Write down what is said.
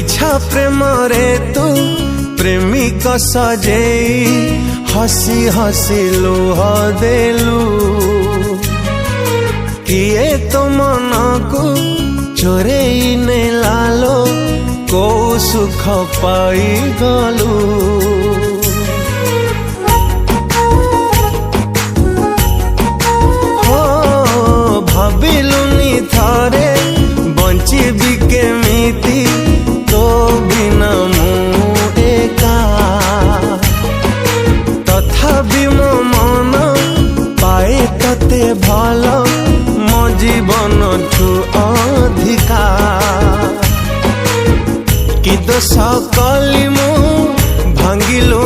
मिछा प्रेम रे तू प्रेमिक सजेई हसी हसी लुह देलू किए तो मन को चोरेई ने लालो को सुख पाई गलू हो भाविलुनी थारे बंची केमिति तो बिना मु एका तथापि मो मन पाए तते भल मो जीवन ठू अधिका कि दोष कली मु भांगिलु